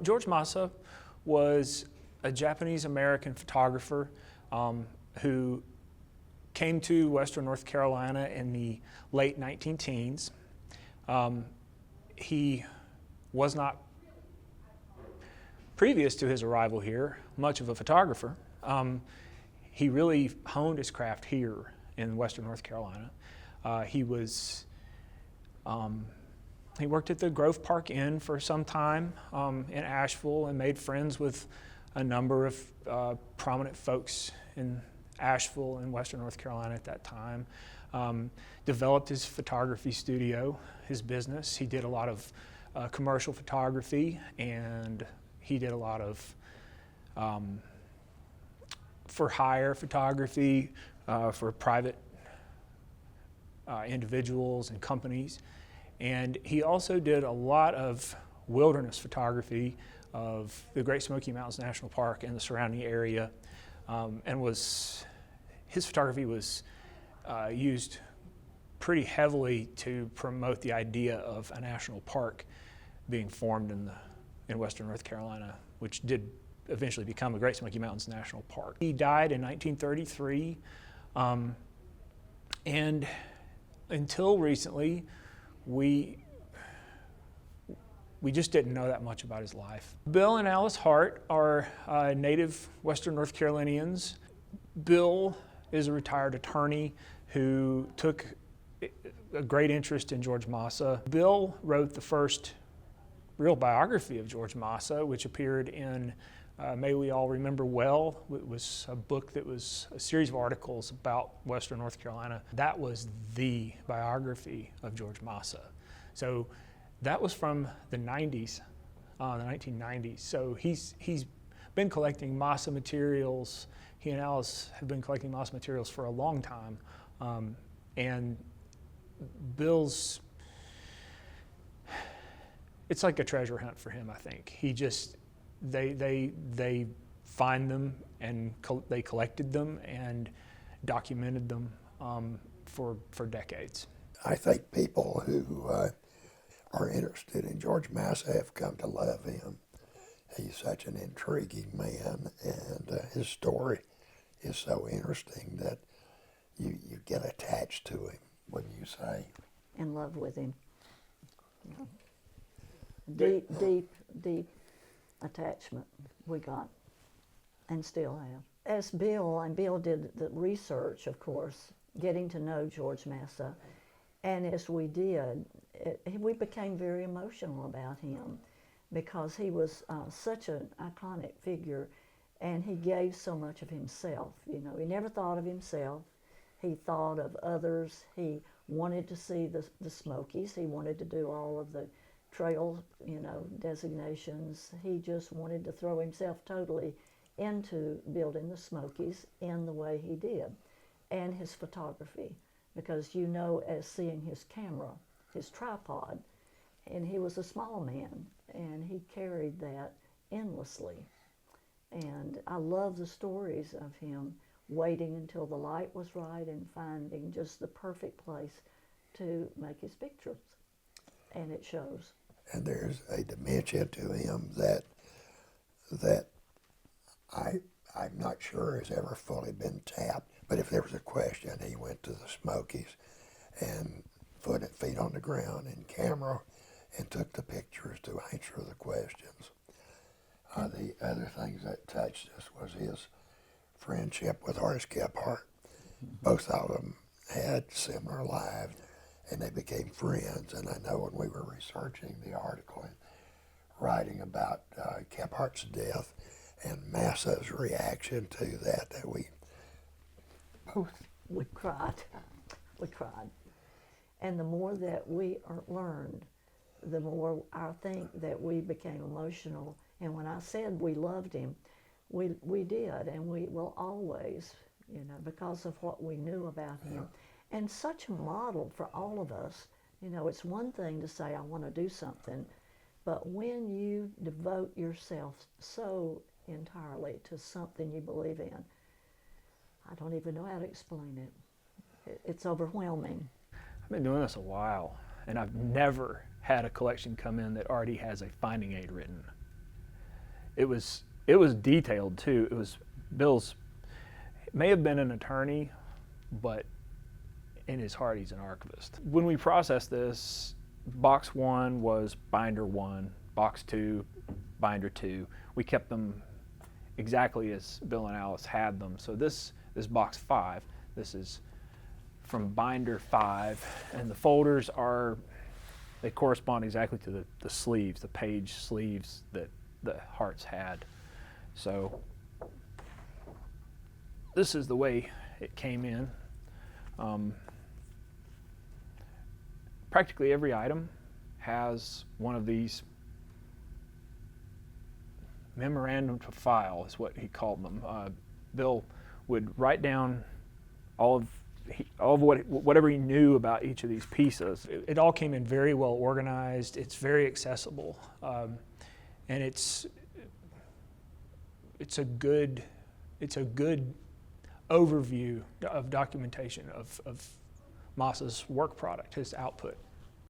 George Masa was a Japanese-American photographer who came to Western North Carolina in the late 19-teens. He was not, previous to his arrival here, much of a photographer. He really honed his craft here in Western North Carolina. He worked at the Grove Park Inn for some time in Asheville and made friends with a number of prominent folks in Asheville and Western North Carolina at that time. Developed his photography studio, his business. He did a lot of commercial photography, and he did a lot of for hire photography for private individuals and companies. And he also did a lot of wilderness photography of the Great Smoky Mountains National Park and the surrounding area, and his photography was used pretty heavily to promote the idea of a national park being formed in Western North Carolina, which did eventually become the Great Smoky Mountains National Park. He died in 1933, and until recently, we just didn't know that much about his life. Bill and Alice Hart are native Western North Carolinians. Bill is a retired attorney who took a great interest in George Masa. Bill wrote the first real biography of George Masa, which appeared in May We All Remember Well. It was a book that was a series of articles about Western North Carolina. That was the biography of George Masa. So that was from the 90s, the 1990s. So he's been collecting Masa materials. He and Alice have been collecting Masa materials for a long time. And Bill's, it's like a treasure hunt for him, I think. He just, they find them and they collected them and documented them for decades. I think people who are interested in George Masa have come to love him. He's such an intriguing man, and his story is so interesting that you get attached to him, wouldn't you say? In love with him. Yeah. Deep attachment we got, and still have. As Bill did the research, of course, getting to know George Masa, and as we did, we became very emotional about him because he was such an iconic figure, and he gave so much of himself. You know, he never thought of himself. He thought of others. He wanted to see the Smokies. He wanted to do all of the trail, designations. He just wanted to throw himself totally into building the Smokies in the way he did, and his photography, because as seeing his camera, his tripod, and he was a small man, and he carried that endlessly. And I love the stories of him waiting until the light was right and finding just the perfect place to make his pictures, and it shows. And there's a dimension to him that I'm not sure has ever fully been tapped. But if there was a question, he went to the Smokies and feet on the ground and camera and took the pictures to answer the questions. The other things that touched us was his friendship with Horace Kephart. Both of them had similar lives, and they became friends. And I know when we were researching the article and writing about Kephart's death and Masa's reaction to that we both... We cried. And the more that we learned, the more I think that we became emotional. And when I said we loved him, we did, and we will always, because of what we knew about him. And such a model for all of us. It's one thing to say, I want to do something, but when you devote yourself so entirely to something you believe in, I don't even know how to explain it. It's overwhelming. I've been doing this a while, and I've never had a collection come in that already has a finding aid written. it was detailed too. It was Bill's, may have been an attorney, but in his heart he's an archivist. When we processed this, box 1 was binder 1, box 2, binder 2. We kept them exactly as Bill and Alice had them. So this is box 5. This is from binder 5, and the folders they correspond exactly to the sleeves, the page sleeves that the hearts had. So this is the way it came in. Practically every item has one of these memorandum to file, is what he called them. Bill would write down all of whatever he knew about each of these pieces. It all came in very well organized. It's very accessible, and it's a good overview of documentation of Masa's work product, his output.